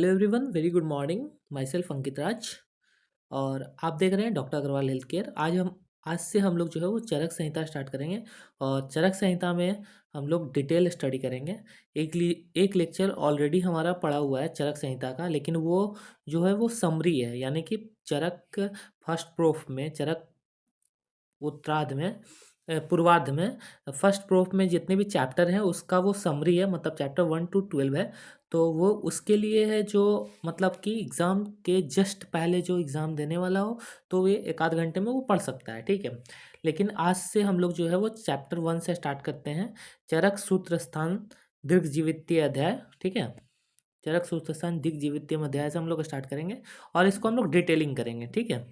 Hello everyone, very good morning. Myself Ankit Raj और आप देख रहे हैं डॉक्टर अग्रवाल हेल्थ केयर। आज से हम लोग जो है वो चरक संहिता स्टार्ट करेंगे और चरक संहिता में हम लोग डिटेल स्टडी करेंगे। एक लेक्चर ऑलरेडी हमारा पड़ा हुआ है चरक संहिता का, लेकिन वो जो है वो समरी है, यानी कि चरक फर्स्ट प्रूफ में, चरक उत्तरार्ध में, पूर्वार्ध में, फर्स्ट प्रूफ में जितने भी चैप्टर हैं उसका वो समरी है, मतलब चैप्टर 1 to 12 है। तो वो उसके लिए है जो मतलब कि एग्ज़ाम के जस्ट पहले जो एग्ज़ाम देने वाला हो तो ये एक आध घंटे में वो पढ़ सकता है, ठीक है। लेकिन आज से हम लोग जो है वो चैप्टर 1 से स्टार्ट करते हैं। चरक सूत्र स्थान दीर्घ जीवितीय अध्याय, ठीक है। चरक सूत्र स्थान दीर्घ जीवितीय अध्याय से हम लोग स्टार्ट करेंगे और इसको हम लोग डिटेलिंग करेंगे, ठीक है।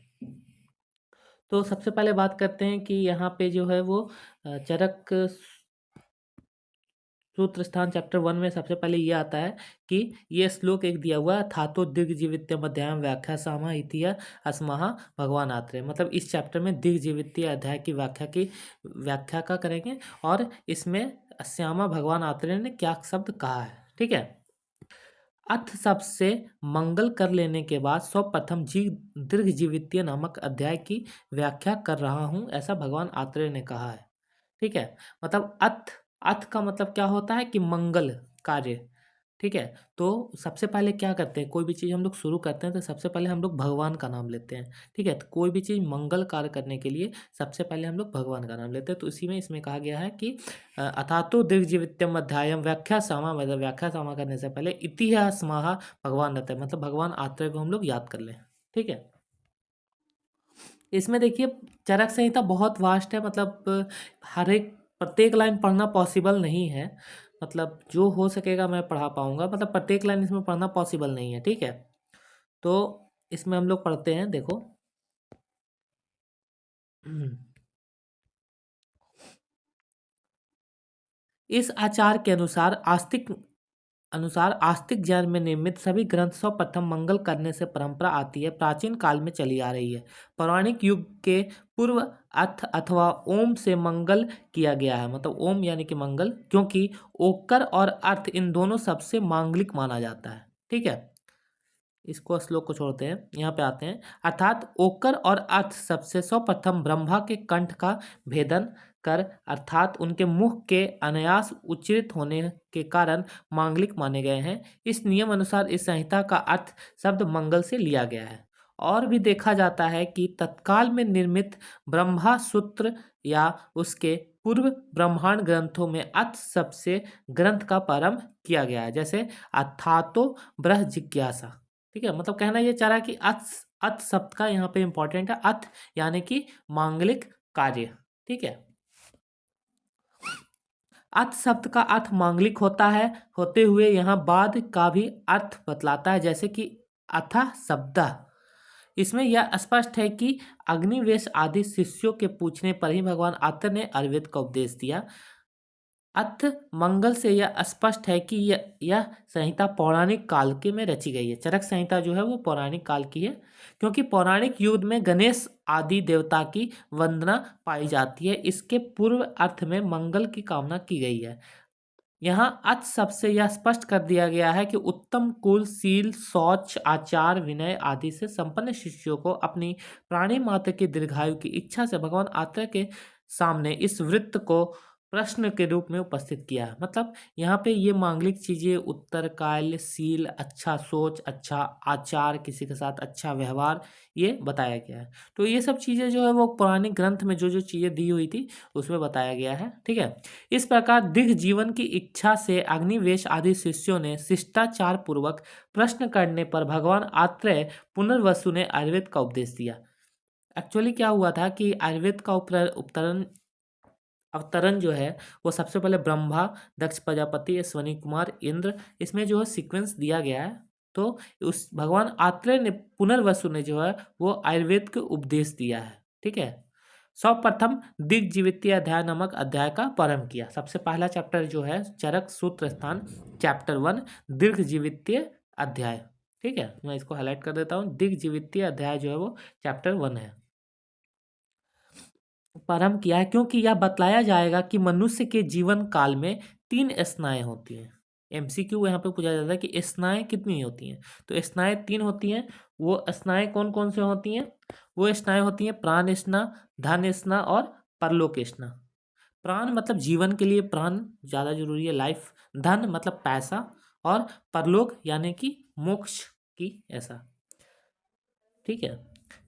तो सबसे पहले बात करते हैं कि यहाँ पे जो है वो चरक सूत्र स्थान चैप्टर 1 में सबसे पहले ये आता है कि ये श्लोक एक दिया हुआ है, थातो दीर्घ जीवित्य मध्याह्न व्याख्या सामा इतिया अस्महा भगवान आत्रेय। मतलब इस चैप्टर में दीर्घ जीवित्य अध्याय की व्याख्या का करेंगे और इसमें श्यामा भगवान आत्रेय ने क्या शब्द कहा है, ठीक है। अथ सबसे मंगल कर लेने के बाद सर्वप्रथम दीर्घ जीवितीय नामक अध्याय की व्याख्या कर रहा हूँ, ऐसा भगवान आत्रेय ने कहा है, ठीक है। मतलब अथ का मतलब क्या होता है कि मंगल कार्य, ठीक है। तो सबसे पहले क्या करते हैं, कोई भी चीज़ हम लोग शुरू करते हैं तो सबसे पहले हम लोग भगवान का नाम लेते हैं, ठीक है। तो कोई भी चीज़ मंगल कार्य करने के लिए सबसे पहले हम लोग भगवान का नाम लेते हैं। तो इसी में इसमें कहा गया है कि अथातो दीर्घजीवित्यम अध्यायम व्याख्या सामा, मतलब व्याख्या सामा करने से पहले इतिहास महा भगवान रहता है, मतलब भगवान आत्रेय को हम लोग याद कर लें, ठीक है। इसमें देखिए चरक संहिता बहुत वास्ट है, मतलब हर एक प्रत्येक लाइन पढ़ना पॉसिबल नहीं है, मतलब जो हो सकेगा मैं पढ़ा पाऊंगा, मतलब प्रत्येक लाइन इसमें पढ़ना पॉसिबल नहीं है, ठीक है। तो इसमें हम लोग पढ़ते हैं, देखो इस आचार के अनुसार आस्तिक ज्ञान में निर्मित सभी ग्रंथ सर्वप्रथम मंगल करने से परंपरा आती है, प्राचीन काल में चली आ रही है। पौराणिक युग के पूर्व अथ अथवा ओम से मंगल किया गया है, मतलब ओम यानी कि मंगल, क्योंकि ओकर और अर्थ इन दोनों सबसे मांगलिक माना जाता है, ठीक है। इसको श्लोक को छोड़ते हैं, यहाँ पे आते हैं। अर्थात ओकर और अर्थ सबसे सर्वप्रथम ब्रह्मा के कंठ का भेदन कर, अर्थात उनके मुख के अनायास उच्चारित होने के कारण मांगलिक माने गए हैं। इस नियम अनुसार इस संहिता का अर्थ शब्द मंगल से लिया गया है। और भी देखा जाता है कि तत्काल में निर्मित ब्रह्मा सूत्र या उसके पूर्व ब्रह्मांड ग्रंथों में अथ सबसे ग्रंथ का प्रारंभ किया गया है, जैसे अथातो ब्रह्म जिज्ञासा, ठीक है। मतलब कहना ये चाह रहा है कि अथ अथ शब्द का यहाँ पे इंपॉर्टेंट है, अथ यानी कि मांगलिक कार्य, ठीक है। अथ शब्द का अर्थ मांगलिक होता है, होते हुए यहाँ बाद का भी अर्थ बतलाता है, जैसे कि अथ शब्द। इसमें यह स्पष्ट है कि अग्निवेश आदि शिष्यों के पूछने पर ही भगवान आत्रेय ने आयुर्वेद का उपदेश दिया। अथ मंगल से यह स्पष्ट है कि यह संहिता पौराणिक काल के में रची गई है। चरक संहिता जो है वो पौराणिक काल की है, क्योंकि पौराणिक युग में गणेश आदि देवता की वंदना पाई जाती है। इसके पूर्व अर्थ में मंगल की कामना की गई है। यहाँ अथ सबसे यह स्पष्ट कर दिया गया है कि उत्तम कुल, शील, शौच, आचार, विनय आदि से संपन्न शिष्यों को अपनी प्राणी मात्र की दीर्घायु की इच्छा से भगवान आत्रेय के सामने इस वृत्त को प्रश्न के रूप में उपस्थित किया है। मतलब यहाँ पे ये मांगलिक चीजें, उत्तर काल, शील, अच्छा सोच, अच्छा आचार, किसी के साथ अच्छा व्यवहार, ये बताया गया है। तो ये सब चीजें जो है वो पुराने ग्रंथ में जो जो चीजें दी हुई थी उसमें बताया गया है, ठीक है। इस प्रकार दीर्घ जीवन की इच्छा से अग्निवेश आदि शिष्यों ने शिष्टाचार पूर्वक प्रश्न करने पर भगवान आत्रेय पुनर्वसु ने आयुर्वेद का उपदेश दिया। एक्चुअली क्या हुआ था कि आयुर्वेद का अवतरण जो है वो सबसे पहले ब्रह्मा, दक्ष प्रजापति, अश्वनी कुमार, इंद्र, इसमें जो है सीक्वेंस दिया गया है। तो उस भगवान आत्रेय ने पुनर्वसु ने जो है वो आयुर्वेद के उपदेश दिया है, ठीक है। सर्वप्रथम दीर्घ जीवितीय अध्याय नामक अध्याय का प्रारंभ किया। सबसे पहला चैप्टर जो है चरक सूत्र स्थान चैप्टर 1 दीर्घ जीवितीय अध्याय, ठीक है। मैं इसको हाईलाइट कर देता हूँ, दीर्घ जीवितीय अध्याय जो है वो चैप्टर 1 है, प्रारंभ किया है, क्योंकि यह बतलाया जाएगा कि मनुष्य के जीवन काल में 3 स्नाएं होती हैं। MCQ यहाँ पे पूछा जाता है कि स्नाएं कितनी होती हैं, तो स्नाएं 3 होती हैं। वो स्नाएं कौन कौन से होती हैं? वो स्नाएं होती हैं प्राण स्ना, धन स्ना और परलोक स्ना। प्राण मतलब जीवन के लिए प्राण ज़्यादा जरूरी है, लाइफ। धन मतलब पैसा, और परलोक यानी कि मोक्ष की ऐसा, ठीक है।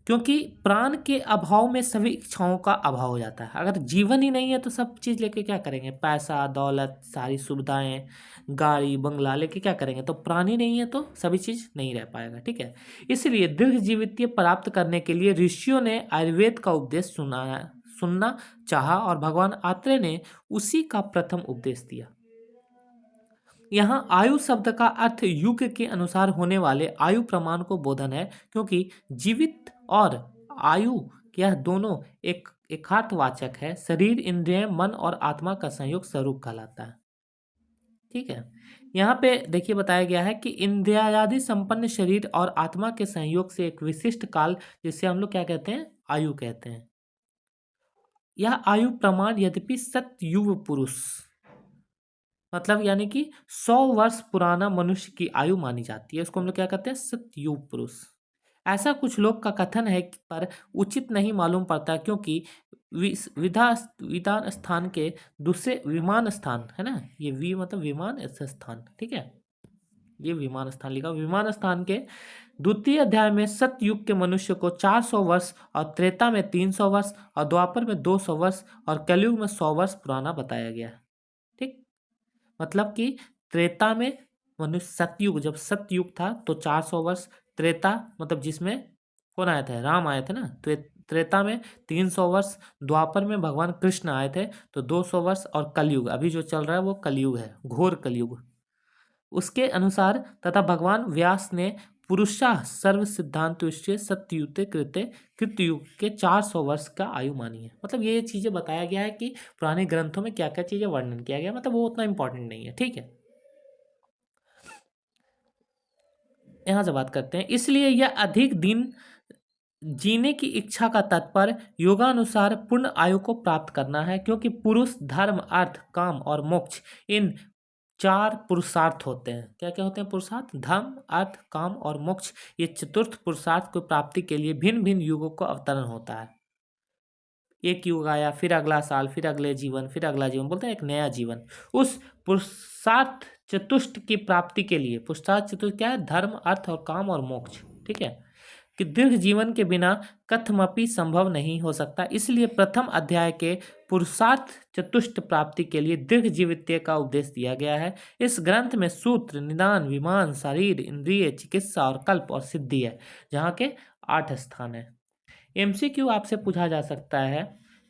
क्योंकि प्राण के अभाव में सभी इच्छाओं का अभाव हो जाता है। अगर जीवन ही नहीं है तो सब चीज़ लेके क्या करेंगे? पैसा, दौलत, सारी सुविधाएं, गाड़ी बंगला लेके क्या करेंगे? तो प्राण ही नहीं है तो सभी चीज़ नहीं रह पाएगा, ठीक है। इसलिए दीर्घ जीवित्य प्राप्त करने के लिए ऋषियों ने आयुर्वेद का उपदेश सुनना चाहा, और भगवान आत्रेय ने उसी का प्रथम उपदेश दिया। यहाँ आयु शब्द का अर्थ युग के अनुसार होने वाले आयु प्रमाण को बोधन है, क्योंकि जीवित और आयु यह दोनों एक एकार्थवाचक है। शरीर, इंद्रिय, मन और आत्मा का संयोग स्वरूप कहलाता है, ठीक है। यहाँ पे देखिए बताया गया है कि इंद्रियादि संपन्न शरीर और आत्मा के संयोग से एक विशिष्ट काल, जिसे हम लोग क्या कहते हैं? आयु कहते हैं। यह आयु प्रमाण यद्यपि सतयुग पुरुष मतलब यानी कि 100 वर्ष पुराना मनुष्य की आयु मानी जाती है, उसको हम लोग क्या कहते हैं? सतयुग पुरुष। ऐसा कुछ लोग का कथन है पर उचित नहीं मालूम पड़ता, क्योंकि विधान स्थान के दूसरे विमान स्थान है ना, ये वी मतलब विमान ऐसा स्थान, ठीक है। ये विमान स्थान लिखा, विमान स्थान के द्वितीय अध्याय में सतयुग के मनुष्य को 400 वर्ष, और त्रेता में 300 वर्ष, और द्वापर में 200 वर्ष, और कलयुग में 100 वर्ष पुराना बताया गया है, ठीक। मतलब कि त्रेता में मनुष्य, सतयुग जब सतयुग था तो 400 वर्ष, त्रेता मतलब जिसमें कौन आए थे? राम आए थे ना, तो त्रेता में 300 वर्ष, द्वापर में भगवान कृष्ण आए थे तो 200 वर्ष, और कलयुग अभी जो चल रहा है वो कलयुग है, घोर कलयुग। उसके अनुसार तथा भगवान व्यास ने पुरुषाः सर्व सिद्धांत सत्युते कृत्य कृतयुग के 400 वर्ष का आयु मानी है। मतलब ये चीजें बताया गया है कि पुराने ग्रंथों में क्या क्या चीजें वर्णन किया गया, मतलब वो उतना इंपॉर्टेंट नहीं है, ठीक है। यहां से बात करते हैं। इसलिए यह अधिक दिन जीने की इच्छा का तात्पर्य योगानुसार पूर्ण आयु को प्राप्त करना है, क्योंकि पुरुष धर्म, अर्थ, काम और मोक्ष, इन 4 पुरुषार्थ होते हैं। क्या क्या होते हैं पुरुषार्थ? धर्म, अर्थ, काम और मोक्ष। ये चतुर्थ पुरुषार्थ को प्राप्ति के लिए भिन्न भिन्न युगों को अवतरण होता है। एक युग आया, फिर अगला साल, फिर अगले जीवन, फिर अगला जीवन, बोलते हैं एक नया जीवन। उस पुरुषार्थ चतुष्ट की प्राप्ति के लिए, पुरुषार्थ चतुष्ट क्या है? धर्म, अर्थ और काम और मोक्ष, ठीक है। कि दीर्घ जीवन के बिना कथमपि संभव नहीं हो सकता। इसलिए प्रथम अध्याय के पुरुषार्थ चतुष्ट प्राप्ति के लिए दीर्घ जीवित्य का उपदेश दिया गया है। इस ग्रंथ में सूत्र, निदान, विमान, शरीर, इंद्रिय, चिकित्सा और कल्प और सिद्धि है, जहाँ के 8 स्थान है। MCQ आपसे पूछा जा सकता है।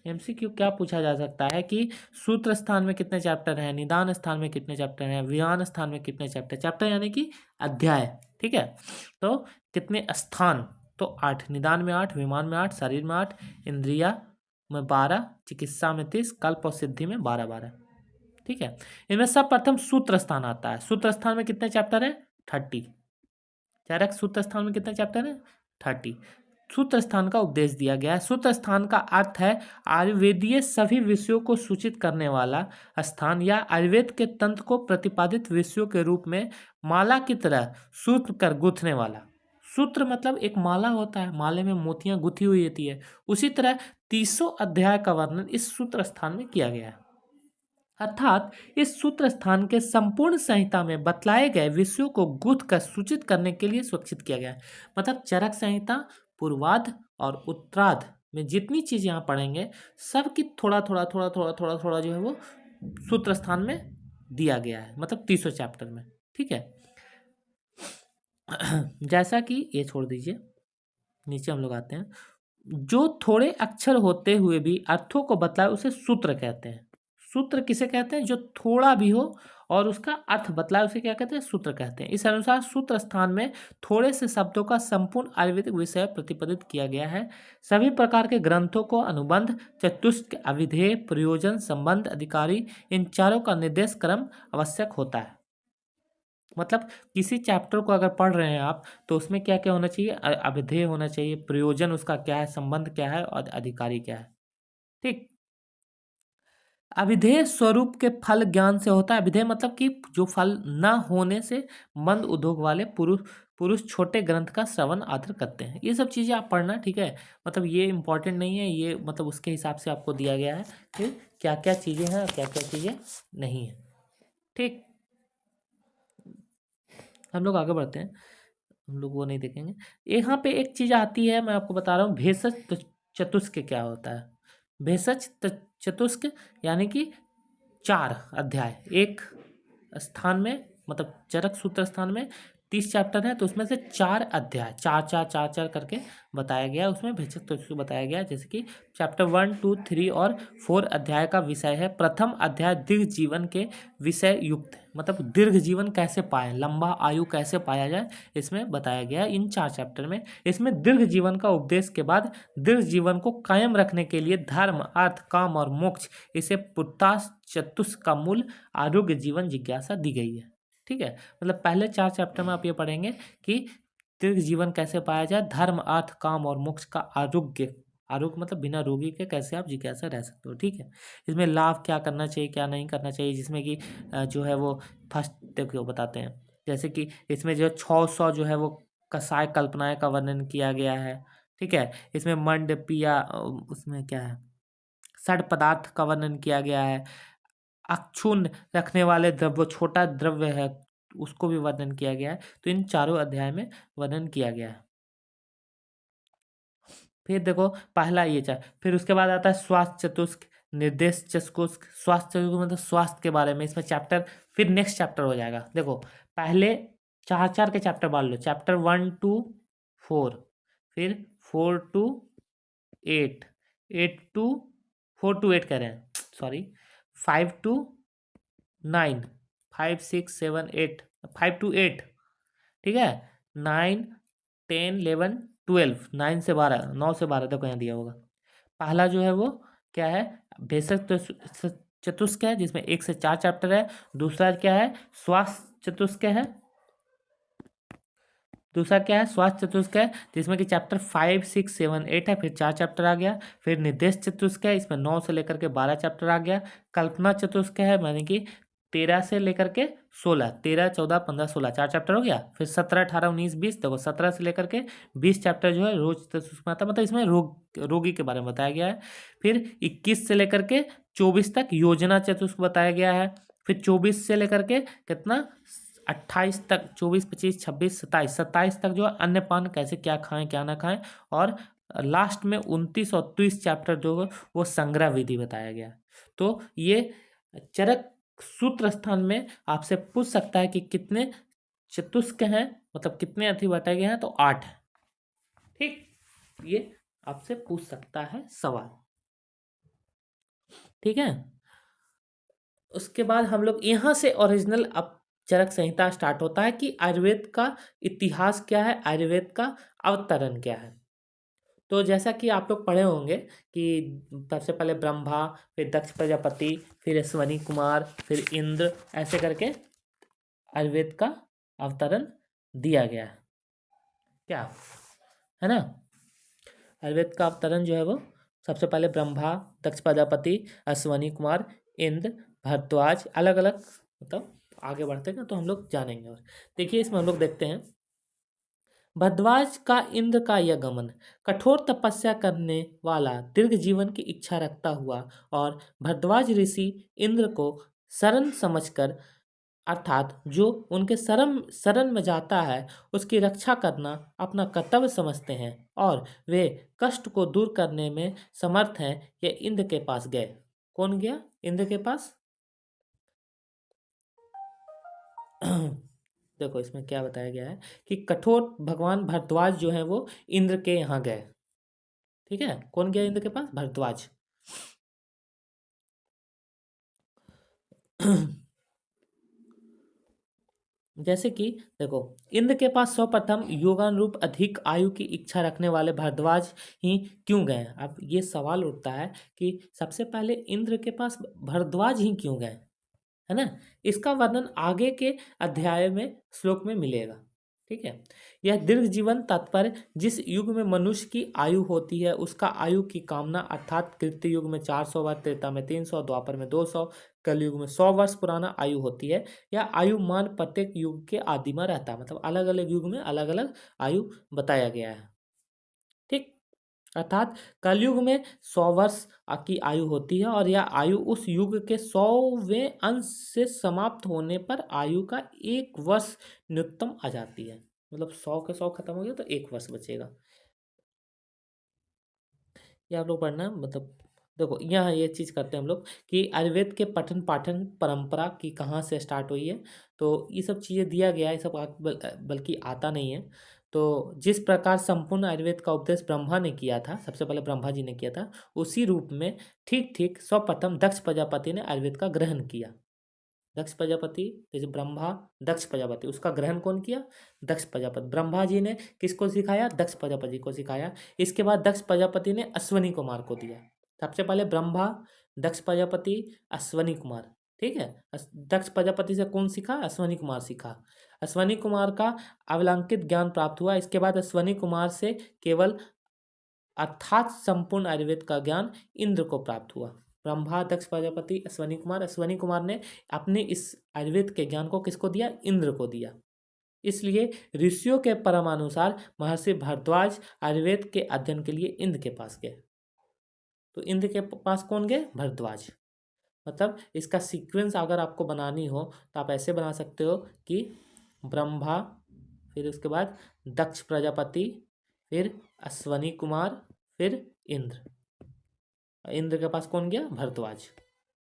MCQ क्या पूछा जा सकता है कि सूत्र स्थान में कितने चैप्टर हैं, निदान स्थान में कितने चैप्टर हैं, विमान स्थान में कितने चैप्टर, चैप्टर यानी कि अध्याय, ठीक है। तो कितने स्थान? तो 8, निदान में 8, विमान में 8, शरीर में 8, इंद्रिया में 12, चिकित्सा में 30, कल्प और सिद्धि में 12-12, ठीक है। इनमें सब प्रथम सूत्र स्थान आता है। सूत्र स्थान में कितने चैप्टर है? 30। चरक सूत्र स्थान में कितने चैप्टर है? 30। सूत्र स्थान का उपदेश दिया गया है। सूत्र स्थान का अर्थ है आयुर्वेदीय सभी विषयों को सूचित करने वाला स्थान, या आयुर्वेद के तंत्र को प्रतिपादित विषयों के रूप में माला की तरह सूत्र कर गूंथने वाला। सूत्र मतलब एक माला होता है, माले में मोतियां गुथी हुई होती है, उसी तरह 300 अध्याय का वर्णन इस सूत्र स्थान में किया गया है। अर्थात इस सूत्र स्थान के संपूर्ण संहिता में बतलाए गए विषयों को गूंथ कर सूचित करने के लिए सुरक्षित किया गया है। मतलब चरक संहिता, पूर्वाध और उत्तराध में जितनी चीज यहाँ पढ़ेंगे, सब की थोड़ा थोड़ा थोड़ा थोड़ा थोड़ा थोड़ा जो है वो सूत्र स्थान में दिया गया है, मतलब 300 चैप्टर में, ठीक है। जैसा कि ये छोड़ दीजिए, नीचे हम लोग आते हैं। जो थोड़े अक्षर होते हुए भी अर्थों को बतलाए उसे सूत्र कहते हैं। सूत्र किसे कहते हैं? जो थोड़ा भी हो और उसका अर्थ बतलाए उसे क्या कहते हैं? सूत्र कहते हैं। इस अनुसार सूत्र स्थान में थोड़े से शब्दों का संपूर्ण आयुर्वेदिक विषय प्रतिपादित किया गया है। सभी प्रकार के ग्रंथों को अनुबंध, चतुष्क, अविधेय, प्रयोजन, संबंध, अधिकारी, इन चारों का निर्देश क्रम आवश्यक होता है। मतलब किसी चैप्टर को अगर पढ़ रहे हैं आप, तो उसमें क्या क्या होना चाहिए? अभिधेय होना चाहिए, प्रयोजन उसका क्या है, संबंध क्या है और अधिकारी क्या है, ठीक। अविधेय स्वरूप के फल ज्ञान से होता है। अविधेय मतलब कि जो फल न होने से मंद उद्योग वाले पुरुष पुरुष छोटे ग्रंथ का श्रवण आदर करते हैं। ये सब चीज़ें आप पढ़ना, ठीक है। मतलब ये इंपॉर्टेंट नहीं है, ये मतलब उसके हिसाब से आपको दिया गया है कि क्या क्या चीज़ें हैं और क्या क्या चीज़ें नहीं है, ठीक। हम लोग आगे बढ़ते हैं, हम लोग वो नहीं देखेंगे। यहाँ पे एक चीज़ आती है, मैं आपको बता रहा हूँ, भेषज चतुष्क क्या होता है। भेषज चतुष्क यानी कि 4 अध्याय एक स्थान में, मतलब चरक सूत्र स्थान में 30 चैप्टर है, तो उसमें से 4 अध्याय, चार चार चार चार करके बताया गया है। उसमें भेषज चतुष्क बताया गया है, जैसे कि चैप्टर 1, 2, 3 और 4 अध्याय का विषय है। प्रथम अध्याय दीर्घ जीवन के विषय युक्त है, मतलब दीर्घ जीवन कैसे पाए, लंबा आयु कैसे पाया जाए, इसमें बताया गया है इन 4 चैप्टर में। इसमें दीर्घ जीवन का उपदेश के बाद दीर्घ जीवन को कायम रखने के लिए धर्म, अर्थ, काम और मोक्ष, इसे पुरुष चतुष्क का मूल आरोग्य जीवन जिज्ञासा दी गई है, ठीक है। मतलब पहले 4 चैप्टर में आप ये पढ़ेंगे कि दीर्घ जीवन कैसे पाया जाए, धर्म, अर्थ, काम और मोक्ष का आरोग्य, आरोग्य मतलब बिना रोगी के कैसे आप जिज्ञासा रह सकते हो, ठीक है। इसमें लाभ क्या करना चाहिए, क्या नहीं करना चाहिए, जिसमें कि जो है वो फर्स्ट देखो बताते हैं। जैसे कि इसमें जो 600 जो है वो कसाय कल्पनाएं का वर्णन किया गया है, ठीक है। इसमें मंड पिया, उसमें क्या है, सड़ पदार्थ का वर्णन किया गया है। अक्षुण्ण रखने वाले द्रव्य, छोटा द्रव्य है, उसको भी वर्णन किया गया है। तो इन चारों अध्याय में वर्णन किया गया है। फिर देखो पहला ये चार, फिर उसके बाद आता है स्वास्थ्य चतुष्क, निर्देश चतुष्क। स्वास्थ्य चतुष्क मतलब स्वास्थ्य के बारे में, इसमें चैप्टर, फिर नेक्स्ट चैप्टर हो जाएगा। देखो पहले चार चार के चैप्टर बांट लो, चैप्टर 1 to 4, फिर 4 to 8, 8 to 4 to 8 कह रहे हैं, सॉरी, 5 to 9, 5, 6, 7, 8, 5 to 8, ठीक है। 9, 10, 11, 12, 9 से 12, 9 से 12 देखो यहाँ दिया होगा। पहला जो है वो क्या है, भेषज चतुष्क है, जिसमें 1 से 4 चैप्टर है। दूसरा क्या है, स्वास्थ्य चतुष्क है। दूसरा क्या है, स्वास्थ्य चतुष्क है, जिसमें कि चैप्टर 5, 6, 7, 8 है, फिर 4 चैप्टर आ गया। फिर निर्देश चतुष्क है, इसमें 9 से लेकर के 12 चैप्टर आ गया। कल्पना चतुष्क है, माने कि 13 से लेकर के 16, 13, 14, 15, 16, 4 चैप्टर हो गया। फिर 17, 18, 19, 20, देखो 17 से लेकर के 20 चैप्टर जो है रोज चतुष्क में आता है, मतलब इसमें रोगी के बारे में बताया गया है। फिर 21 से लेकर के 24 तक योजना चतुष्क बताया गया है। फिर 24 से लेकर के कितना, 28 तक, 24, 25, 26, 27, 27 तक जो है अन्य पान कैसे, क्या खाएं क्या ना खाएं। और लास्ट में 29 और 30 चैप्टर जो है वो संग्रह विधि बताया गया है। तो ये चरक सूत्र स्थान में आपसे पूछ सकता है कि कितने चतुष्क हैं, मतलब कितने अथी बताए गए हैं, तो 8 है, ठीक। ये आपसे पूछ सकता है सवाल, ठीक है। उसके बाद हम लोग यहाँ से ओरिजिनल अब चरक संहिता स्टार्ट होता है कि आयुर्वेद का इतिहास क्या है, आयुर्वेद का अवतरण क्या है। तो जैसा कि आप लोग पढ़े होंगे कि सबसे पहले ब्रह्मा, फिर दक्ष प्रजापति, फिर अश्वनी कुमार, फिर इंद्र, ऐसे करके आयुर्वेद का अवतरण दिया गया है, क्या है ना। आयुर्वेद का अवतरण जो है वो सबसे पहले ब्रह्मा, दक्ष प्रजापति, अश्वनी कुमार, इंद्र, भारद्वाज, अलग अलग, मतलब आगे बढ़ते हैं तो हम लोग जानेंगे। और देखिए इसमें हम लोग देखते हैं, भरद्वाज का इंद्र का यह गमन, कठोर तपस्या करने वाला, दीर्घ जीवन की इच्छा रखता हुआ और भरद्वाज ऋषि इंद्र को शरण समझकर, अर्थात जो उनके शरण में जाता है उसकी रक्षा करना अपना कर्तव्य समझते हैं और वे कष्ट को दूर करने में समर्थ हैं, ये इंद्र के पास गए। कौन गया इंद्र के पास? देखो इसमें क्या बताया गया है कि कठोर भगवान भरद्वाज जो है वो इंद्र के यहाँ गए, ठीक है। कौन गया इंद्र के पास? भरद्वाज। जैसे कि देखो, इंद्र के पास सर्वप्रथम योगानुरूप अधिक आयु की इच्छा रखने वाले भरद्वाज ही क्यों गए? अब ये सवाल उठता है कि सबसे पहले इंद्र के पास भरद्वाज ही क्यों गए, है ना। इसका वर्णन आगे के अध्याय में, श्लोक में मिलेगा, ठीक है। यह दीर्घ जीवन तात्पर्य जिस युग में मनुष्य की आयु होती है उसका आयु की कामना, अर्थात कृत्य युग में 400 वर्ष, त्रेता में 300, द्वापर में 200, कलयुग में 100 वर्ष पुराना आयु होती है। यह आयु मान प्रत्येक युग के आदि में रहता है, मतलब अलग अलग युग में अलग अलग आयु बताया गया है। ठीक। अर्थात कलयुग में 100 वर्ष की आयु होती है और यह आयु उस युग के 100वें अंश से समाप्त होने पर आयु का 1 वर्ष न्यूनतम आ जाती है। मतलब 100 के 100 खत्म हो गया तो 1 वर्ष बचेगा। ये आप लोग पढ़ना, मतलब देखो यहाँ ये चीज़ करते हैं हम लोग कि आयुर्वेद के पठन पाठन परंपरा की कहाँ से स्टार्ट हुई है। तो ये सब चीज़ें दिया गया है, ये सब बल्कि आता नहीं है। तो जिस प्रकार संपूर्ण आयुर्वेद का उपदेश ब्रह्मा ने किया था, सबसे पहले ब्रह्मा जी ने किया था, उसी रूप में ठीक ठीक सर्वप्रथम दक्ष प्रजापति ने आयुर्वेद का ग्रहण किया। दक्ष प्रजापति, जैसे ब्रह्मा दक्ष प्रजापति, उसका ग्रहण कौन किया? दक्ष प्रजापति। ब्रह्मा जी ने किसको सिखाया? दक्ष प्रजापति को सिखाया। इसके बाद दक्ष प्रजापति ने अश्वनी कुमार को दिया। सबसे पहले ब्रह्मा, दक्ष प्रजापति, अश्वनी कुमार। ठीक है। दक्ष प्रजापति से कौन सीखा? अश्वनी कुमार सीखा। अश्वनी कुमार का अवलंकित ज्ञान प्राप्त हुआ। इसके बाद अश्वनी कुमार से केवल अर्थात संपूर्ण आयुर्वेद का ज्ञान इंद्र को प्राप्त हुआ। ब्रह्मा, दक्ष प्रजापति, अश्वनी कुमार ने अपने इस आयुर्वेद के ज्ञान को किसको दिया? इंद्र को दिया। इसलिए ऋषियों के परमानुसार महर्षि भारद्वाज आयुर्वेद के अध्ययन के लिए इंद्र के पास गए। तो इंद्र के पास कौन गए? भारद्वाज। मतलब इसका सीक्वेंस अगर आपको बनानी हो तो आप ऐसे बना सकते हो कि ब्रह्मा, फिर उसके बाद दक्ष प्रजापति, फिर अश्वनी कुमार, फिर इंद्र। इंद्र के पास कौन गया? भारद्वाज।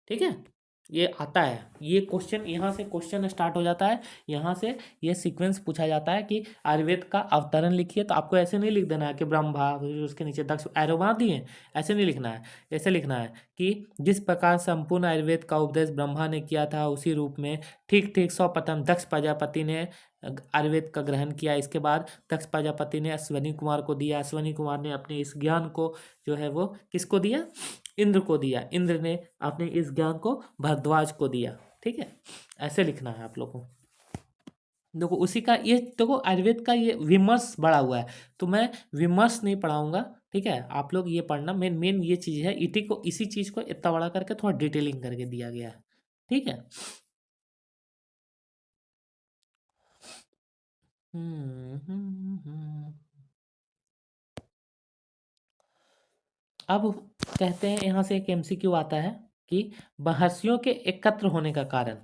ठीक है। ये आता है, ये क्वेश्चन, यहाँ से क्वेश्चन स्टार्ट हो जाता है। यहाँ से ये सीक्वेंस पूछा जाता है कि आयुर्वेद का अवतरण लिखिए। तो आपको ऐसे नहीं लिख देना है कि ब्रह्मा, फिर उसके नीचे दक्ष, एरो बना दिए, ऐसे नहीं लिखना है। ऐसे लिखना है कि जिस प्रकार संपूर्ण आयुर्वेद का उपदेश ब्रह्मा ने किया था उसी रूप में ठीक ठीक सर्वप्रथम दक्ष प्रजापति ने आयुर्वेद का ग्रहण किया। इसके बाद दक्ष प्रजापति ने अश्वनी कुमार को दिया। अश्वनी कुमार ने अपने इस ज्ञान को जो है वो किसको दिया? इंद्र को दिया। इंद्र ने अपने इस ज्ञान को भारद्वाज को दिया। ठीक है। ऐसे लिखना है आप लोगों को। देखो उसी का ये देखो आयुर्वेद का ये विमर्श बढ़ा हुआ है, तो मैं विमर्श नहीं पढ़ाऊंगा। ठीक है। आप लोग ये पढ़ना, मेन मेन ये चीज़ है। इटी को, इसी चीज़ को इतना बड़ा करके थोड़ा डिटेलिंग करके दिया गया है। ठीक है। अब कहते हैं, यहाँ से एक एमसीक्यू आता है कि महर्षियों के एकत्र होने का कारण।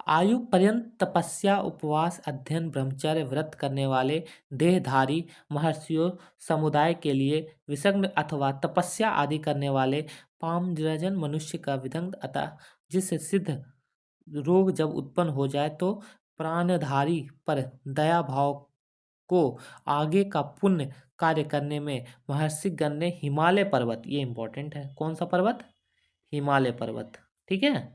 आयु पर्यंत तपस्या, उपवास, अध्ययन, ब्रह्मचर्य व्रत करने वाले देहधारी महर्षियों समुदाय के लिए विसंग अथवा तपस्या आदि करने वाले पामजन मनुष्य का विदग्ध, अतः जिससे सिद्ध रोग जब उत्पन्न हो जाए तो प्राणधारी पर दया भाव को आगे का पुण्य कार्य करने में महर्षि गण ने हिमालय पर्वत, ये इंपॉर्टेंट है, कौन सा पर्वत? हिमालय पर्वत। ठीक है।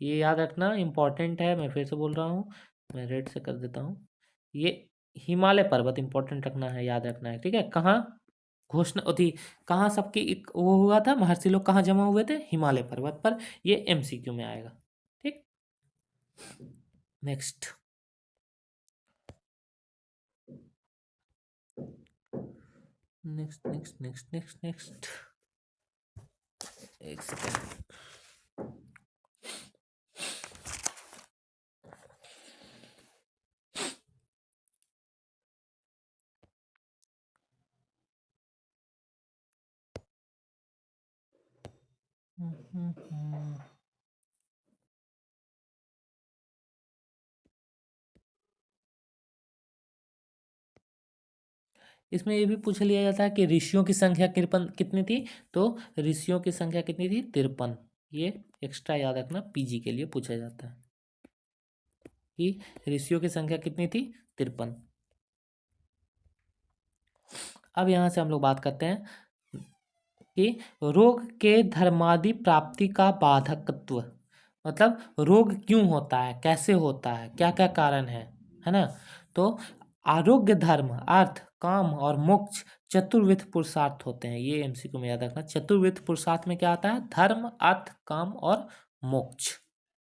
ये याद रखना, इंपॉर्टेंट है। मैं फिर से बोल रहा हूँ, मैं रेड से कर देता हूँ। ये हिमालय पर्वत इंपॉर्टेंट रखना है, याद रखना है। ठीक है। कहाँ घोषणा होती, कहाँ सबकी एक वो हुआ था, महर्षि लोग कहाँ जमा हुए थे? हिमालय पर्वत पर। ये एमसीक्यू में आएगा। ठीक। Next next next next next next एक सेकेंड। इसमें ये भी पूछ लिया जाता है कि ऋषियों की संख्या कितनी थी? तो ऋषियों की संख्या कितनी थी? 53। ये एक्स्ट्रा याद रखना, पीजी के लिए पूछा जाता है कि ऋषियों की संख्या कितनी थी? 53। अब यहाँ से हम लोग बात करते हैं कि रोग के धर्मादि प्राप्ति का बाधकत्व, मतलब रोग क्यों होता है, कैसे होता है, क्या क्या कारण है ना। तो आरोग्य, धर्म, अर्थ, काम और मोक्ष चतुर्विध पुरुषार्थ होते हैं। ये एमसीक्यू में याद रखना। चतुर्विध पुरुषार्थ में क्या आता है? धर्म, अर्थ, काम और मोक्ष।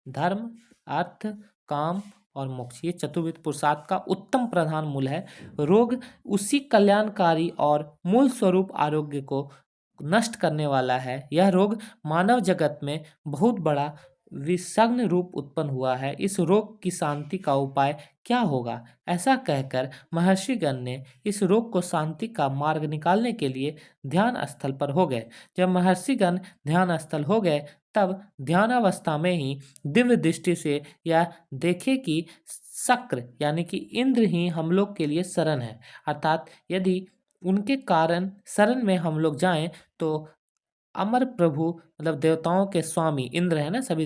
धर्म, अर्थ, काम और मोक्ष, ये चतुर्विध पुरुषार्थ का उत्तम प्रधान मूल है। रोग उसी कल्याणकारी और मूल स्वरूप आरोग्य को नष्ट करने वाला है। यह रोग मानव जगत में बहुत बड़ा विषग्न रूप उत्पन्न हुआ है। इस रोग की शांति का उपाय क्या होगा? ऐसा कहकर महर्षिगण ने इस रोग को शांति का मार्ग निकालने के लिए ध्यान स्थल पर हो गए। जब महर्षिगण ध्यान स्थल हो गए तब ध्यानावस्था में ही दिव्य दृष्टि से यह देखे कि शक्र यानी कि इंद्र ही हम लोग के लिए शरण है, अर्थात यदि उनके कारण शरण में हम लोग जाएं तो अमर प्रभु मतलब देवताओं के स्वामी इंद्र है ना, सभी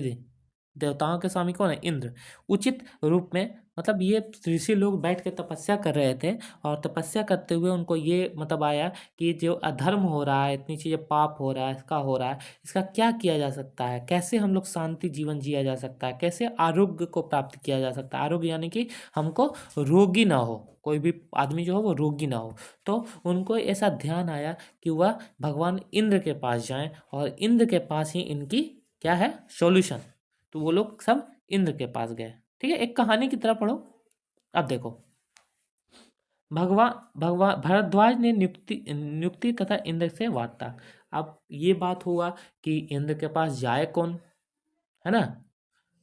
देवताओं के स्वामी कौन है? इंद्र। उचित रूप में मतलब ये ऋषि लोग बैठ के तपस्या कर रहे थे और तपस्या करते हुए उनको ये मतलब आया कि जो अधर्म हो रहा है, इतनी चीज़ें पाप हो रहा है, इसका हो रहा है, इसका क्या किया जा सकता है, कैसे हम लोग शांति जीवन जिया जा सकता है, कैसे आरोग्य को प्राप्त किया जा सकता है। आरोग्य यानी कि हमको रोगी ना हो, कोई भी आदमी जो हो वो रोगी ना हो। तो उनको ऐसा ध्यान आया कि वह भगवान इंद्र के पास जाएं और इंद्र के पास ही इनकी क्या है सॉल्यूशन। तो वो लोग सब इंद्र के पास गए। ठीक है, एक कहानी की तरह पढ़ो। अब देखो, भगवान भगवान भरद्वाज ने नियुक्ति नियुक्ति तथा इंद्र से वार्ता। अब ये बात हुआ कि इंद्र के पास जाए कौन, है ना?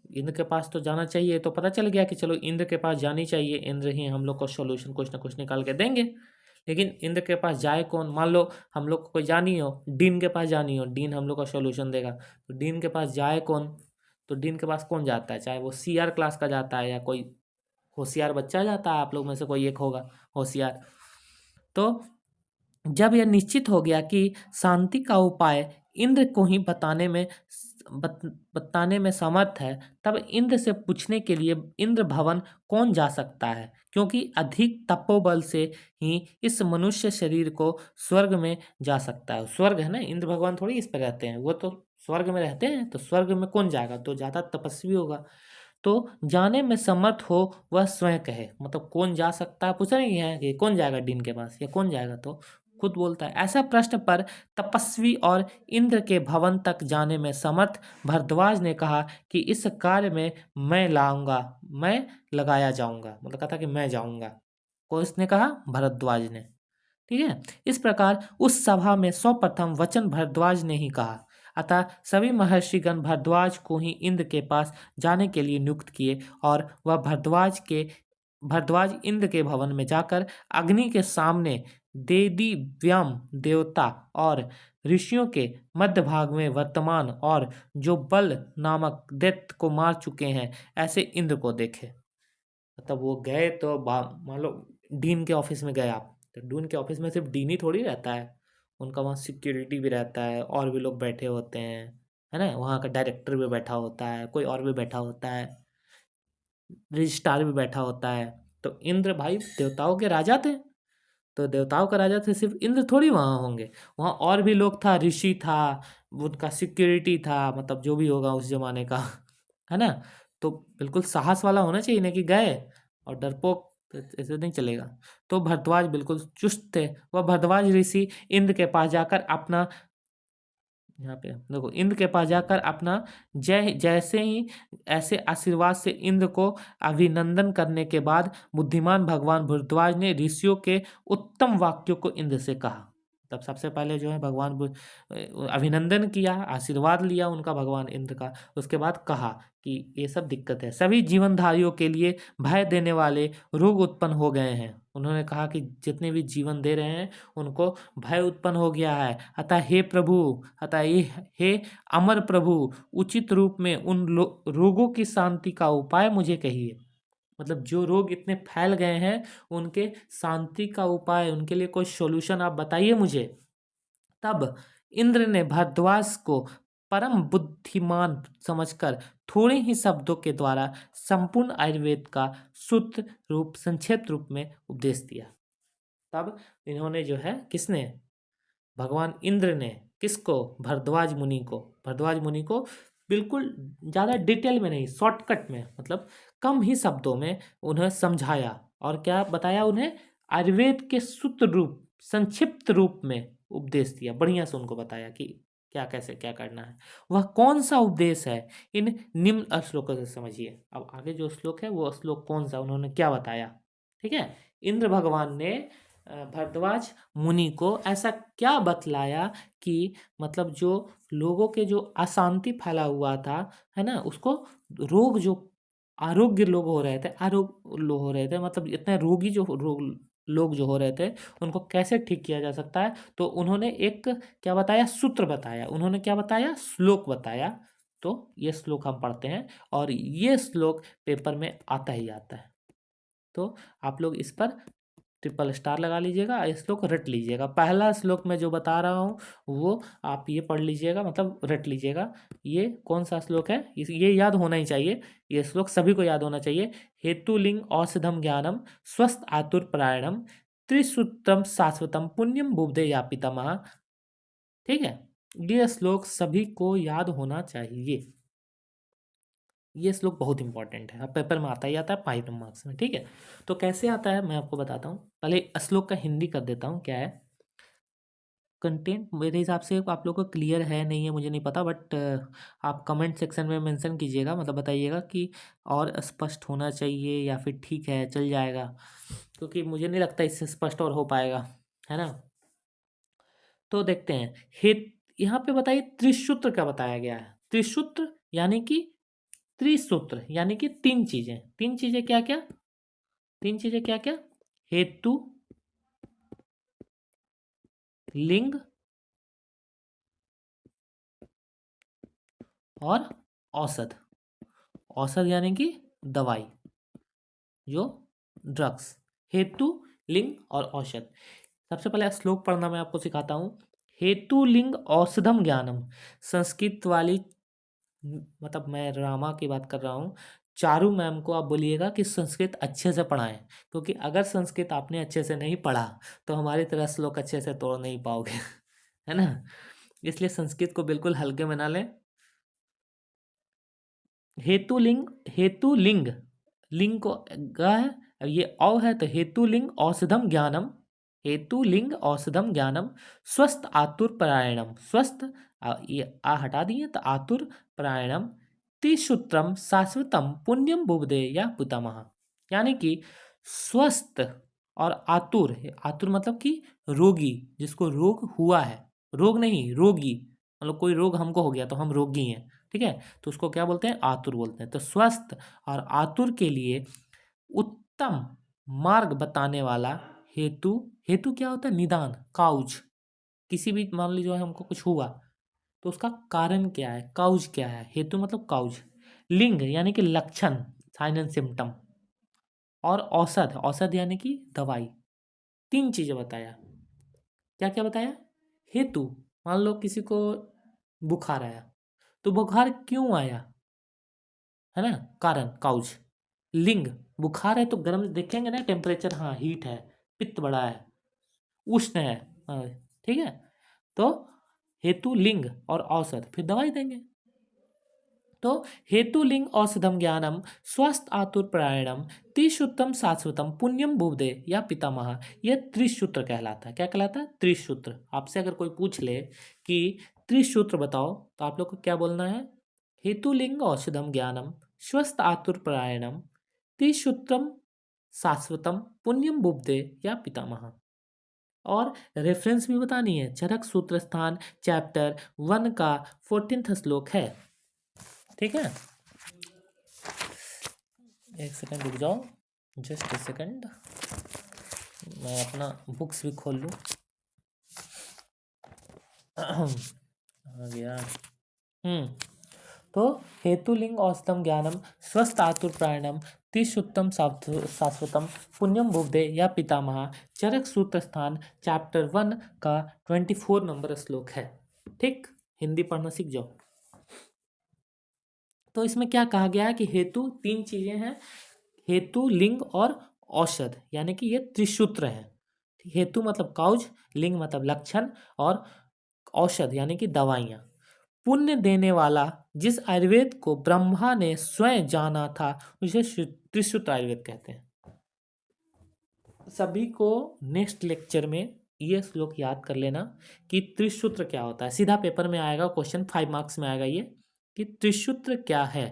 इंद्र के पास तो जाना चाहिए, तो पता चल गया कि चलो इंद्र के पास जानी चाहिए, इंद्र ही हम लोग को सॉल्यूशन कुछ ना कुछ निकाल के देंगे। लेकिन इंद्र के पास जाए कौन? मान लो हम लोग को कोई जानी हो, डीन के पास जानी हो, डीन हम लोग का सॉल्यूशन देगा, तो डीन के पास जाए कौन? तो डीन के पास कौन जाता है? चाहे वो सीआर क्लास का जाता है या कोई होशियार बच्चा जाता है, आप लोग में से कोई एक होगा होशियार। तो जब यह निश्चित हो गया कि शांति का उपाय इंद्र को ही बताने में समर्थ है, तब इंद्र से पूछने के लिए इंद्र भवन कौन जा सकता है, क्योंकि अधिक तपोबल से ही इस मनुष्य शरीर को स्वर्ग में जा सकता है। स्वर्ग है ना, इंद्र भगवान थोड़ी इस पर रहते हैं, वो तो स्वर्ग में रहते हैं, तो स्वर्ग में कौन जाएगा? तो ज़्यादा तपस्वी होगा। तो जाने में समर्थ हो वह स्वयं कहे, मतलब कौन जा सकता है पूछ रही है कि कौन जाएगा डीन के पास या कौन जाएगा, तो खुद बोलता है। ऐसा प्रश्न पर तपस्वी और इंद्र के भवन तक जाने में समर्थ भरद्वाज ने कहा कि इस कार्य में मैं लाऊंगा, मैं लगाया जाऊंगा, मतलब कहा था कि मैं जाऊंगा। को इसने कहा? भरद्वाज ने। ठीक है, इस प्रकार उस सभा में सर्वप्रथम वचन भरद्वाज ने ही कहा। अतः सभी महर्षिगण भरद्वाज को ही इंद्र के पास जाने के लिए नियुक्त किए और वह भरद्वाज इंद्र के भवन में जाकर अग्नि के सामने देदी व्याम देवता और ऋषियों के मध्य भाग में वर्तमान और जो बल नामक दैत्य को मार चुके हैं ऐसे इंद्र को देखे। मतलब वो गए तो मान लो डीन के ऑफिस में गए आप, तो डीन के ऑफिस में सिर्फ डीन ही थोड़ी रहता है, उनका वहाँ सिक्योरिटी भी रहता है और भी लोग बैठे होते हैं, है ना? वहाँ का डायरेक्टर भी बैठा होता है, कोई और भी बैठा होता है, रजिस्ट्रार भी बैठा होता है। तो इंद्र भाई देवताओं के राजा थे, तो देवताओं का राजा थे, सिर्फ इंद्र थोड़ी वहाँ होंगे, वहाँ और भी लोग था, ऋषि था, उनका सिक्योरिटी था, मतलब जो भी होगा उस जमाने का, है ना? तो बिल्कुल साहस वाला होना चाहिए ना कि गए और डरपोक तो ऐसे नहीं चलेगा। तो भरद्वाज बिल्कुल चुस्त थे। वह भरद्वाज ऋषि इंद्र के पास जाकर अपना, यहाँ पे देखो, इंद्र के पास जाकर अपना जैसे ही ऐसे आशीर्वाद से इंद्र को अभिनंदन करने के बाद बुद्धिमान भगवान भरद्वाज ने ऋषियों के उत्तम वाक्यों को इंद्र से कहा। तब सबसे पहले जो है भगवान अभिनंदन किया, आशीर्वाद लिया उनका भगवान इंद्र का, उसके बाद कहा कि ये सब दिक्कत है, सभी जीवनधारियों के लिए भय देने वाले रोग उत्पन्न हो गए हैं। उन्होंने कहा कि जितने भी जीवन दे रहे हैं उनको भय उत्पन्न हो गया है। अतः हे प्रभु, अतः ये हे अमर प्रभु, उचित रूप में उन रोगों की शांति का उपाय मुझे कहिए। मतलब जो रोग इतने फैल गए हैं उनके शांति का उपाय, उनके लिए कोई सॉल्यूशन आप बताइए मुझे। तब इंद्र ने भरद्वाज को परम बुद्धिमान समझकर थोड़े ही शब्दों के द्वारा संपूर्ण आयुर्वेद का शुद्ध रूप संक्षिप्त रूप में उपदेश दिया। तब इन्होंने जो है, किसने? भगवान इंद्र ने किसको? भरद्वाज मुनि को बिल्कुल ज़्यादा डिटेल में नहीं, शॉर्टकट में, मतलब कम ही शब्दों में उन्हें समझाया। और क्या बताया उन्हें? आयुर्वेद के शुद्ध रूप संक्षिप्त रूप में उपदेश दिया, बढ़िया से उनको बताया कि क्या कैसे क्या करना है। वह कौन सा उपदेश है, इन निम्न श्लोकों से समझिए। अब आगे जो श्लोक है वो श्लोक कौन सा, उन्होंने क्या बताया। ठीक है, इंद्र भगवान ने भरद्वाज मुनि को ऐसा क्या बतलाया कि मतलब जो लोगों के जो अशांति फैला हुआ था, है ना, उसको रोग जो आरोग्य लोग हो रहे थे, आरोग्य लोग हो रहे थे, मतलब इतने रोगी जो रोग लोग जो हो रहे थे, उनको कैसे ठीक किया जा सकता है। तो उन्होंने एक क्या बताया, सूत्र बताया, उन्होंने क्या बताया, श्लोक बताया। तो ये श्लोक हम पढ़ते हैं और ये श्लोक पेपर में आता ही आता है। तो आप लोग इस पर ट्रिपल स्टार लगा लीजिएगा, इस श्लोक रट लीजिएगा। पहला श्लोक मैं जो बता रहा हूँ वो आप ये पढ़ लीजिएगा, मतलब रट लीजिएगा। ये कौन सा श्लोक है, ये याद होना ही चाहिए, ये श्लोक सभी को याद होना चाहिए। हेतुलिंग औषधम ज्ञानम स्वस्थ आतुर परायणम त्रिसूत्रम शाश्वतम पुण्यम बुद्धे यापितमः। ठीक है, ये श्लोक सभी को याद होना चाहिए। ये श्लोक बहुत इंपॉर्टेंट है, अब पेपर में आता ही आता है 5 मार्क्स में। ठीक है, तो कैसे आता है मैं आपको बताता हूँ। पहले श्लोक का हिंदी कर देता हूँ, क्या है कंटेंट। मेरे हिसाब से आप लोगों को क्लियर है नहीं है मुझे नहीं पता, बट आप कमेंट सेक्शन में मेंशन कीजिएगा, मतलब बताइएगा कि और स्पष्ट होना चाहिए या फिर ठीक है चल जाएगा, क्योंकि मुझे नहीं लगता इससे स्पष्ट और हो पाएगा, है ना। तो देखते हैं, यहाँ पे बताइए त्रिसूत्र क्या बताया गया है। त्रिसूत्र यानी कि त्रिसूत्र यानी कि तीन चीजें, तीन चीजें क्या क्या, तीन चीजें क्या क्या, हेतु, लिंग और औषध। औषध यानी कि दवाई, जो ड्रग्स, हेतु, लिंग और औषध। सबसे पहले श्लोक पढ़ना मैं आपको सिखाता हूँ। हेतु लिंग औषधम ज्ञानम, संस्कृत वाली, मतलब मैं रामा की बात कर रहा हूँ। चारू मैम को आप बोलिएगा कि संस्कृत अच्छे से पढ़ाएं, क्योंकि अगर संस्कृत आपने अच्छे से नहीं पढ़ा तो हमारी तरह श्लोक अच्छे से तोड़ नहीं पाओगे है ना, इसलिए संस्कृत को बिल्कुल हल्के में ना लें। हेतुलिंग, हेतुलिंग, लिंग को ग है, अब ये औ है तो हेतुलिंग औषधम ज्ञानम, हेतुलिंग औषधम ज्ञानम स्वस्थ आतुर परायणम, स्वस्थ ये आ हटा दिए तो आतुर परायणम त्रिसूत्रम शाश्वतम पुण्यम बुबदे या पितामह। यानी कि स्वस्थ और आतुर, आतुर मतलब कि रोगी, जिसको रोग हुआ है, रोग नहीं रोगी, मतलब कोई रोग हमको हो गया तो हम रोगी हैं। ठीक है, तो उसको क्या बोलते हैं, आतुर बोलते हैं। तो स्वस्थ और आतुर के लिए उत्तम मार्ग बताने वाला हेतु, हेतु क्या होता है, निदान, काउज। किसी भी मान लीजिए हमको कुछ हुआ तो उसका कारण क्या है, काउज क्या है, हेतु मतलब काउज। लिंग यानी कि लक्षण, साइन एंड सिम्टम। और औषध, औषध यानी कि दवाई। तीन चीजें बताया, क्या क्या बताया। हेतु, मान लो किसी को बुखार आया, तो बुखार क्यों आया, है ना, कारण, काउज। लिंग, बुखार है तो गर्म देखेंगे ना टेम्परेचर, हाँ हीट है, पित्त बड़ा है, उष्ण है, हाँ, ठीक है। तो हेतु लिंग और औषध, फिर दवाई देंगे। तो हेतु लिंग औषधम ज्ञानम स्वस्थ आतुर प्रायणम त्रिसूत्रम शाश्वतम पुण्यम बुबदे या पितामह, यह त्रिसूत्र कहलाता है। क्या कहलाता है, त्रिसूत्र। आपसे अगर कोई पूछ ले कि त्रिसूत्र बताओ तो आप लोग को क्या बोलना है, हेतु लिंग औषधम ज्ञानम स्वस्थ आतुर प्रायणम त्रिसूत्रम शाश्वतम पुण्यम बुबदे या पितामह। और रेफरेंस भी बतानी है, चरक सूत्र स्थान चैप्टर 1 का 14th श्लोक है। ठीक है, एक सेकंड रुक जाओ, जस्ट ए सेकंड, मैं अपना बुक्स भी खोल लूँ। आ गया। तो हेतुलिंग औषधम ज्ञानम स्वस्थ आतुर प्राणम त्रिसूत्रम शाश्वतम पुण्यम बुद्धे या पितामह, चरक सूत्र स्थान चैप्टर 1 का 24 नंबर श्लोक है। ठीक, हिंदी पढ़ना सीख जाओ। तो इसमें क्या कहा गया है कि हेतु तीन चीजें हैं, हेतु लिंग और औषध, यानी कि ये त्रिसूत्र है। हेतु मतलब काउज, लिंग मतलब लक्षण, और औषध यानी कि दवाइयाँ। पुण्य देने वाला, जिस आयुर्वेद को ब्रह्मा ने स्वयं जाना था उसे त्रिसूत्र आयुर्वेद कहते हैं। सभी को नेक्स्ट लेक्चर में ये श्लोक याद कर लेना कि त्रिसूत्र क्या होता है। सीधा पेपर में आएगा क्वेश्चन, 5 मार्क्स में आएगा ये कि त्रिसूत्र क्या है।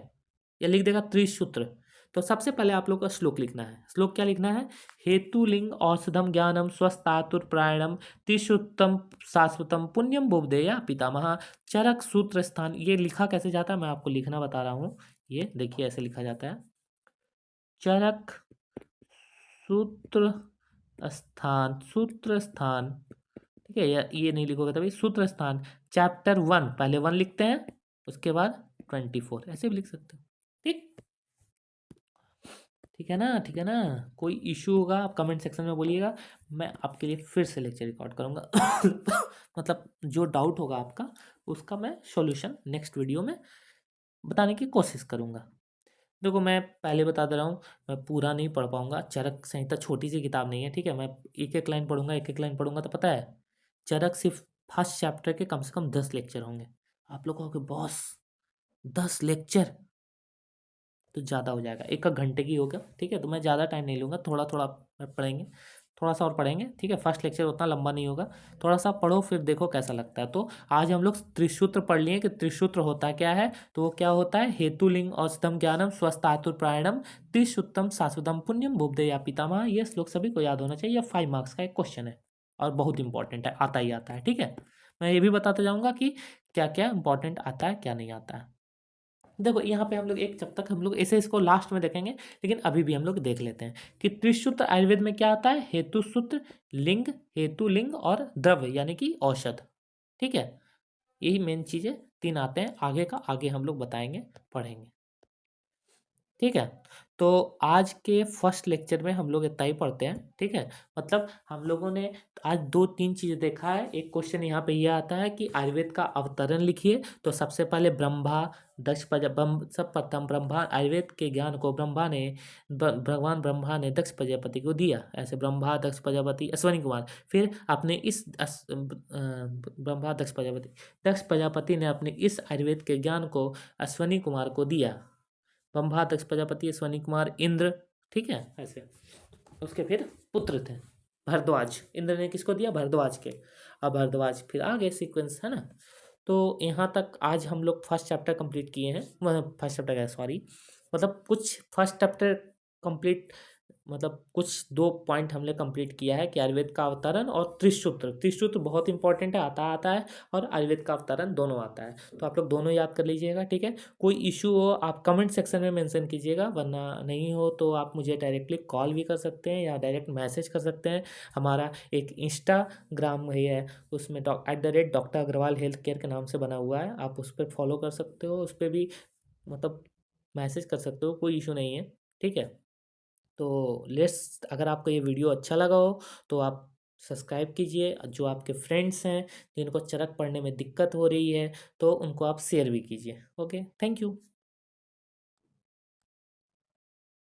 ये लिख देगा त्रिसूत्र। तो सबसे पहले आप लोग को श्लोक लिखना है। श्लोक क्या लिखना है? हेतुलिंग औषधम ज्ञानम स्वस्थातुर प्राणम त्रिशुत्तम शाश्वतम पुण्यम बुभदेया पितामह चरक सूत्र स्थान। ये लिखा कैसे जाता है मैं आपको लिखना बता रहा हूँ। ये देखिए ऐसे लिखा जाता है, चरक सूत्र स्थान, सूत्र स्थान। ठीक है, ये नहीं लिखोगे तभी सूत्र स्थान चैप्टर 1, पहले 1 लिखते हैं उसके बाद 24, ऐसे भी लिख सकते हो। ठीक, ठीक है ना, ठीक है ना। कोई इशू होगा आप कमेंट सेक्शन में बोलिएगा, मैं आपके लिए फिर से लेक्चर रिकॉर्ड करूँगा। मतलब जो डाउट होगा आपका उसका मैं सॉल्यूशन नेक्स्ट वीडियो में बताने की कोशिश करूँगा। देखो मैं पहले बता दे रहा हूँ, मैं पूरा नहीं पढ़ पाऊँगा। चरक संहिता छोटी सी किताब नहीं है, ठीक है। मैं एक एक लाइन पढ़ूंगा, एक एक लाइन पढ़ूंगा तो पता है चरक सिर्फ फर्स्ट चैप्टर के कम से कम 10 लेक्चर होंगे। आप लोग कहोगे बॉस 10 लेक्चर तो ज़्यादा हो जाएगा, एक घंटे की होगा, ठीक है। तो मैं ज़्यादा टाइम नहीं लूँगा, थोड़ा थोड़ा पढ़ेंगे, थोड़ा सा और पढ़ेंगे, ठीक है। फर्स्ट लेक्चर उतना लंबा नहीं होगा, थोड़ा सा पढ़ो फिर देखो कैसा लगता है। तो आज हम लोग त्रिसूत्र पढ़ लिए कि त्रिसूत्र होता क्या है। तो वो क्या होता है? हेतुलिंग औषधम ज्ञानम स्वस्थातुर प्राणम त्रिशुत्तम शाश्वतम पुण्यम बुभदेया पितामह। ये श्लोक सभी को याद होना चाहिए। 5 मार्क्स का एक क्वेश्चन है और बहुत इंपॉर्टेंट है, आता ही आता है, ठीक है। मैं ये भी बताते जाऊँगा कि क्या क्या इंपॉर्टेंट आता है क्या नहीं आता है। देखो यहाँ पे हम लोग एक, जब तक हम लोग ऐसे इसको लास्ट में देखेंगे, लेकिन अभी भी हम लोग देख लेते हैं कि त्रिसूत्र आयुर्वेद में क्या आता है। हेतु सूत्र, लिंग, हेतु लिंग और द्रव्य यानी कि औषध, ठीक है। यही मेन चीज़ें 3 आते हैं। आगे का आगे हम लोग बताएंगे, पढ़ेंगे, ठीक है। तो आज के फर्स्ट लेक्चर में हम लोग इतना ही पढ़ते हैं, ठीक है। मतलब हम लोगों ने आज 2-3 चीज़ें देखा है। एक क्वेश्चन यहाँ पे ये आता है कि आयुर्वेद का अवतरण लिखिए। तो सबसे पहले ब्रह्मा दक्ष सब प्रथम ब्रह्मा, आयुर्वेद के ज्ञान को ब्रह्मा ने भगवान ब्रह्मा ने दक्ष प्रजापति को दिया। ऐसे ब्रह्मा दक्ष प्रजापति अश्वनी कुमार, फिर अपने इस ब्रह्मा दक्ष प्रजापति ने अपने इस आयुर्वेद के ज्ञान को अश्वनी कुमार को दिया। ब्रह्मा दक्ष प्रजापति अश्वनी कुमार इंद्र, ठीक है। ऐसे उसके फिर पुत्र थे भरद्वाज। इंद्र ने किसको दिया? भरद्वाज के। अब भरद्वाज फिर आगे सीक्वेंस है ना। तो यहाँ तक आज हम लोग फर्स्ट चैप्टर कंप्लीट किए हैं। मतलब फर्स्ट चैप्टर है, सॉरी, मतलब कुछ फर्स्ट चैप्टर कंप्लीट, मतलब कुछ 2 पॉइंट हमने कंप्लीट किया है कि आयुर्वेद का अवतरण और त्रिसूत्र। त्रिसूत्र बहुत इंपॉर्टेंट है, आता आता है, और आयुर्वेद का अवतरण दोनों आता है। तो आप लोग दोनों याद कर लीजिएगा, ठीक है। कोई इशू हो आप कमेंट सेक्शन में मेंशन कीजिएगा, वरना नहीं हो तो आप मुझे डायरेक्टली कॉल भी कर सकते हैं या डायरेक्ट मैसेज कर सकते हैं। हमारा एक इंस्टाग्राम है, उसमें डॉक्टर अग्रवाल हेल्थ केयर के नाम से बना हुआ है, आप उस पर फॉलो कर सकते हो, उस पर भी मतलब मैसेज कर सकते हो, कोई इशू नहीं है, ठीक है। तो लेट्स, अगर आपको ये वीडियो अच्छा लगा हो तो आप सब्सक्राइब कीजिए। जो आपके फ्रेंड्स हैं जिनको चरक पढ़ने में दिक्कत हो रही है तो उनको आप शेयर भी कीजिए। Okay, thank you.